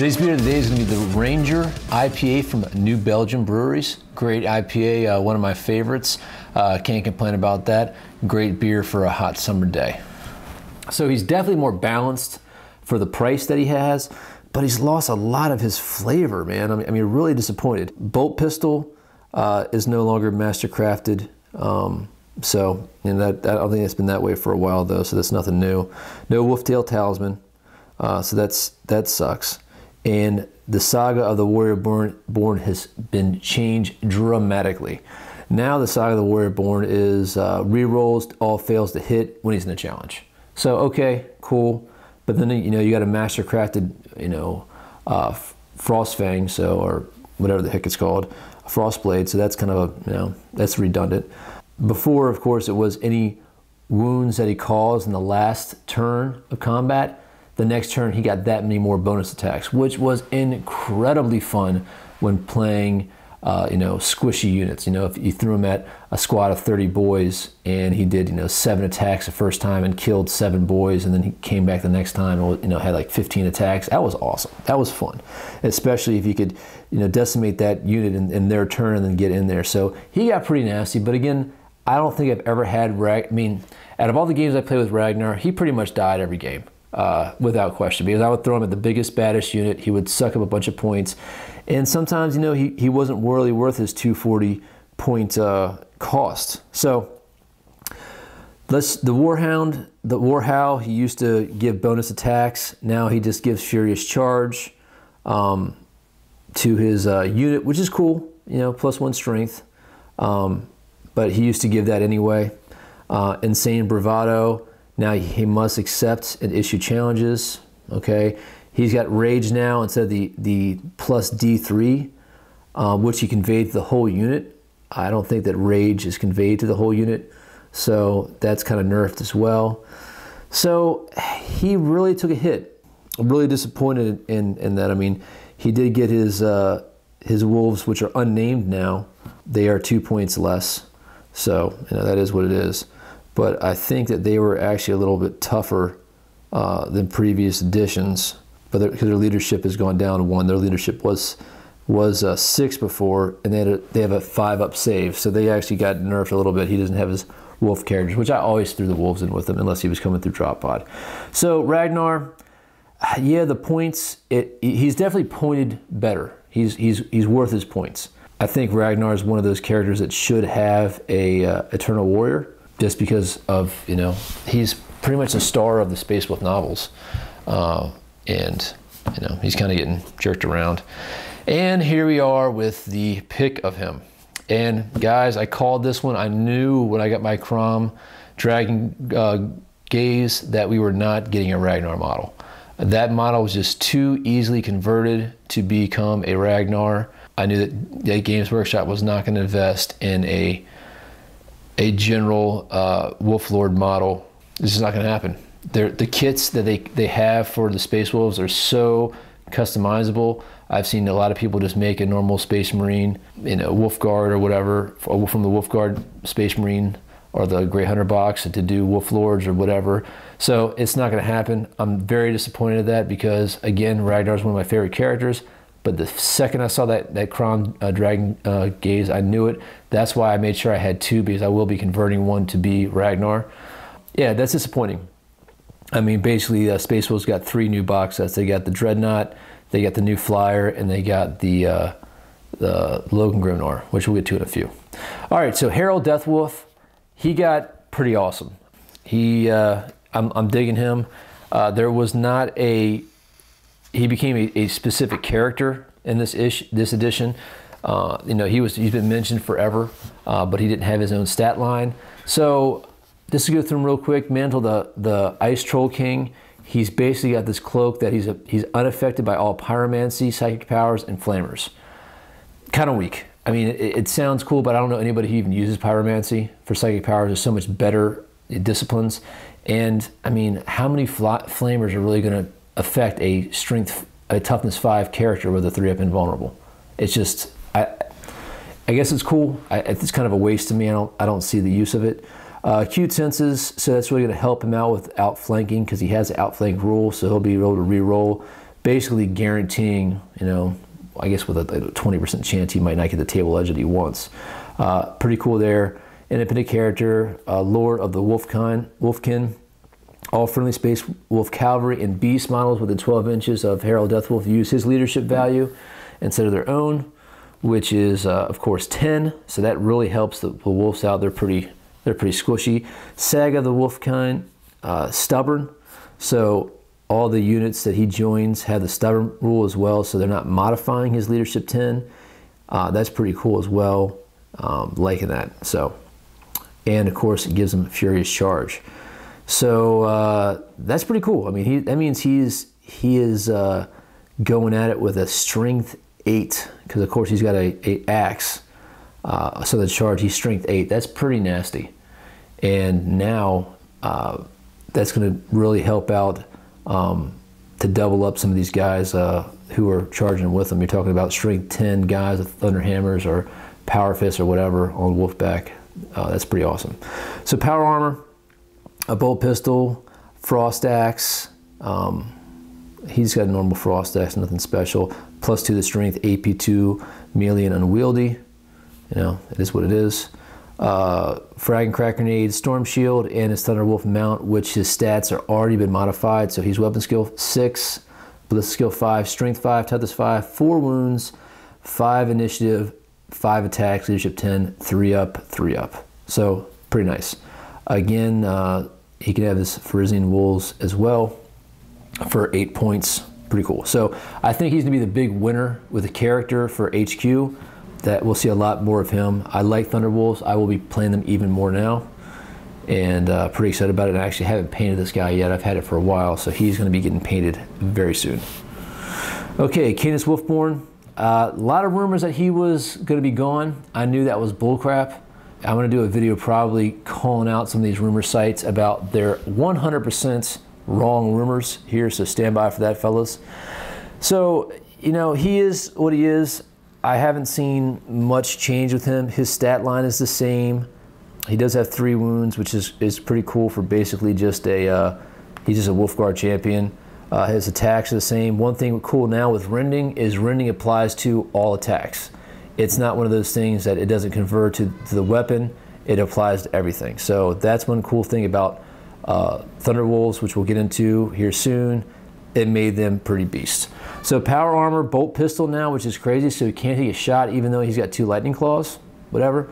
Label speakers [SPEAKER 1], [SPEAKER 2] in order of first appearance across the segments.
[SPEAKER 1] Today's beer of the day is going to be the Ranger IPA from New Belgium Breweries. Great IPA, one of my favorites. Can't complain about that. Great beer for a hot summer day. So he's definitely more balanced for the price that he has, but he's lost a lot of his flavor, man. I mean, really disappointed. Bolt pistol is no longer master crafted. So, and I don't think it's been that way for a while though, so that's nothing new. No Wolftail Talisman, so that sucks. And the saga of the Warrior Born has been changed dramatically. Now the saga of the Warrior Born is rerolls, all fails to hit when he's in a challenge. So okay, cool, but then you got a master crafted Frostfang, or whatever the heck it's called, a Frostblade. So that's kind of a that's redundant. Before, of course, it was any wounds that he caused in the last turn of combat. The next turn, he got that many more bonus attacks, which was incredibly fun when playing, squishy units. If you threw him at a squad of 30 boys and he did, 7 attacks the first time and killed 7 boys, and then he came back the next time and, had like 15 attacks. That was awesome. That was fun, especially if you could, decimate that unit in their turn and then get in there. So he got pretty nasty, but again, I don't think I've ever had out of all the games I played with Ragnar, he pretty much died every game. Without question, because I would throw him at the biggest, baddest unit. He would suck up a bunch of points, and sometimes he wasn't really worth his 240 point cost. So the Warhound, he used to give bonus attacks. Now he just gives Furious Charge to his unit, which is cool. +1 strength, but he used to give that anyway. Insane Bravado. Now he must accept and issue challenges, okay? He's got Rage now instead of the plus D3, which he conveyed to the whole unit. I don't think that Rage is conveyed to the whole unit, so that's kind of nerfed as well. So he really took a hit. I'm really disappointed in that. I mean, he did get his wolves, which are unnamed now. They are 2 points less, so that is what it is. But I think that they were actually a little bit tougher than previous editions, but because their leadership has gone down to 1. Their leadership was 6 before, and they have a 5-up save, so they actually got nerfed a little bit. He doesn't have his wolf characters, which I always threw the wolves in with him unless he was coming through drop pod. So Ragnar, yeah, the points, he's definitely pointed better. He's worth his points. I think Ragnar is one of those characters that should have a Eternal Warrior, just because of, he's pretty much the star of the Space Wolf novels. And, he's kind of getting jerked around. And here we are with the pick of him. And guys, I called this one. I knew when I got my Crom Dragon Gaze that we were not getting a Ragnar model. That model was just too easily converted to become a Ragnar. I knew that Games Workshop was not going to invest in a general Wolf Lord model. This is not going to happen. The kits that they have for the Space Wolves are so customizable. I've seen a lot of people just make a normal Space Marine, Wolf Guard or whatever, from the Wolf Guard Space Marine or the Grey Hunter box to do Wolf Lords or whatever. So it's not going to happen. I'm very disappointed at that because, again, Ragnar is one of my favorite characters. But the second I saw that Crom Dragon Gaze, I knew it. That's why I made sure I had 2, because I will be converting one to be Ragnar. Yeah, that's disappointing. I mean, basically, Space Wolves got 3 new box sets. They got the Dreadnought, they got the new Flyer, and they got the Logan Grimnor, which we'll get to in a few. All right, so Harold Deathwolf, he got pretty awesome. I'm digging him. There was not he became a specific character in this edition. He's been mentioned forever, but he didn't have his own stat line. So just to go through him real quick, Mantle, the Ice Troll King, he's basically got this cloak that he's unaffected by all pyromancy, psychic powers, and flamers. Kind of weak. I mean, it sounds cool, but I don't know anybody who even uses pyromancy for psychic powers. There's so much better disciplines. And I mean, how many flamers are really going to affect a toughness 5 character with a 3-up invulnerable? It's just, I guess it's cool. It's kind of a waste to me. I don't see the use of it. Acute senses, so that's really going to help him out with outflanking because he has the outflank rule, so he'll be able to re-roll basically guaranteeing, you know, I guess with a 20% chance he might not get the table edge that he wants. Pretty cool there. Independent character, Lord of the Wolfkin. All friendly Space Wolf Cavalry and Beast models within 12 inches of Harold Deathwolf use his leadership value instead of their own, which is, of course, 10. So that really helps the wolves out. They're pretty squishy. Saga of the Wolfkind, stubborn. So all the units that he joins have the stubborn rule as well, so they're not modifying his leadership 10. That's pretty cool as well. Liking that. So, and of course, it gives him a furious charge. So that's pretty cool. I mean, that means he is going at it with a strength 8, because of course he's got a axe. So the charge, he's strength 8. That's pretty nasty. And now that's going to really help out to double up some of these guys who are charging with them. You're talking about strength 10 guys with thunder hammers or power fists or whatever on Wolfback. That's pretty awesome. So power armor, a bolt pistol, frost axe. He's got a normal frost axe, nothing special. +2 to strength, AP2, melee and unwieldy. You know, it is what it is. Frag and crack grenade, storm shield, and his Thunderwolf mount, which his stats are already been modified. So he's weapon skill 6, ballistic skill 5, strength 5, toughness 5, 4 wounds, 5 initiative, 5 attacks, leadership 10, 3 up, 3 up. So pretty nice. Again, he can have his Frisian wolves as well for 8 points. Pretty cool. So I think he's gonna be the big winner with a character for HQ. That we'll see a lot more of him. I like Thunderwolves. I will be playing them even more now, and pretty excited about it. And I actually haven't painted this guy yet. I've had it for a while, so he's going to be getting painted very soon. Okay, Canis Wolfborn. A lot of rumors that he was going to be gone. I knew that was bullcrap. I'm going to do a video probably calling out some of these rumor sites about their 100% wrong rumors here, so stand by for that, fellas. So, you know, he is what he is. I haven't seen much change with him. His stat line is the same. He does have 3 wounds, which is pretty cool for basically just a, he's just a Wolfguard champion. His attacks are the same. One thing cool now with rending is rending applies to all attacks. It's not one of those things that it doesn't convert to the weapon. It applies to everything. So that's one cool thing about Thunderwolves, which we'll get into here soon. It made them pretty beasts. So power armor, bolt pistol now, which is crazy. So he can't take a shot even though he's got 2 lightning claws, whatever.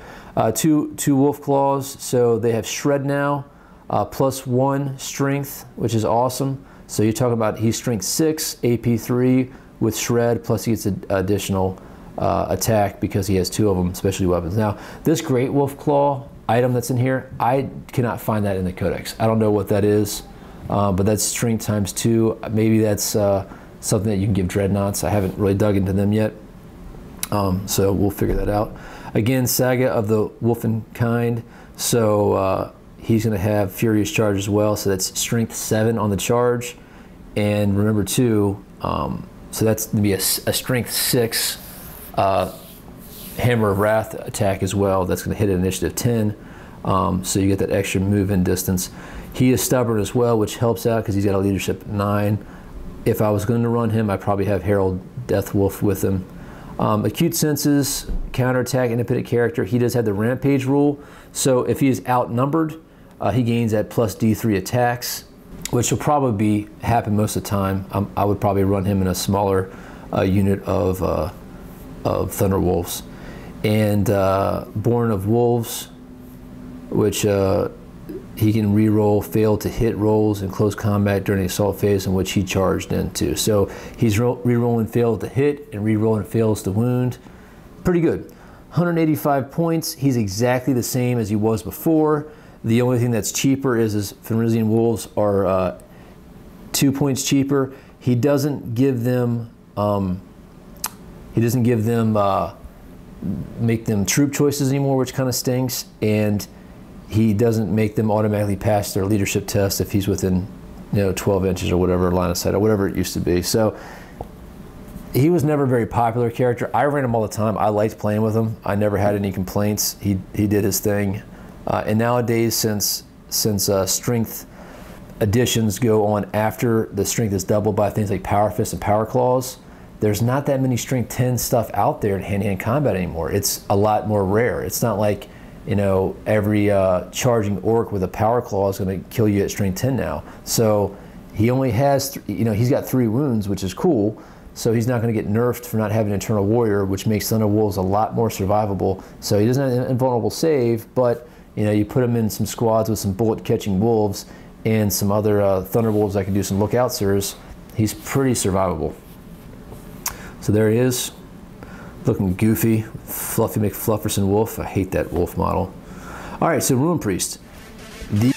[SPEAKER 1] Two wolf claws. So they have shred now, +1 strength, which is awesome. So you're talking about he's strength 6, AP3 with shred, plus he gets an additional attack because he has 2 of them, specialty weapons. Now this great wolf claw item that's in here, I cannot find that in the codex. I don't know what that is, but that's strength ×2. Maybe that's something that you can give dreadnoughts. I haven't really dug into them yet, so we'll figure that out. Again, Saga of the Wolfenkind, so he's going to have Furious Charge as well, so that's strength 7 on the charge, and remember too, so that's going to be a strength 6 Hammer of Wrath attack as well. That's going to hit an initiative 10, so you get that extra move-in distance. He is stubborn as well, which helps out because he's got a leadership 9. If I was going to run him, I'd probably have Harold Deathwolf with him. Acute senses, counterattack, independent character. He does have the rampage rule. So if he is outnumbered, he gains that +D3 attacks, which will probably happen most of the time. I would probably run him in a smaller unit of Thunderwolves. And Born of Wolves, which he can re-roll fail to hit rolls in close combat during the assault phase in which he charged into. So he's re-rolling fail to hit and re-rolling fails to wound. Pretty good. 185 points. He's exactly the same as he was before. The only thing that's cheaper is his Fenrisian Wolves are 2 points cheaper. He doesn't give them make them troop choices anymore, which kind of stinks, and he doesn't make them automatically pass their leadership test if he's within, 12 inches or whatever, line of sight or whatever it used to be. So he was never a very popular character. I ran him all the time. I liked playing with him. I never had any complaints. He did his thing. And nowadays, since strength additions go on after the strength is doubled by things like Power Fist and Power Claws, there's not that many strength 10 stuff out there in hand-to-hand combat anymore. It's a lot more rare. It's not like, you know, every charging orc with a Power Claw is going to kill you at strength 10 now. So he only has, you know, he's got 3 wounds, which is cool. So he's not going to get nerfed for not having Eternal Warrior, which makes Thunder Wolves a lot more survivable. So he doesn't have an invulnerable save, but, you know, you put him in some squads with some bullet-catching wolves and some other Thunder Wolves that can do some lookout sirs, he's pretty survivable. So there he is, looking goofy, Fluffy McFlufferson Wolf. I hate that wolf model. All right, so Ruin Priest. The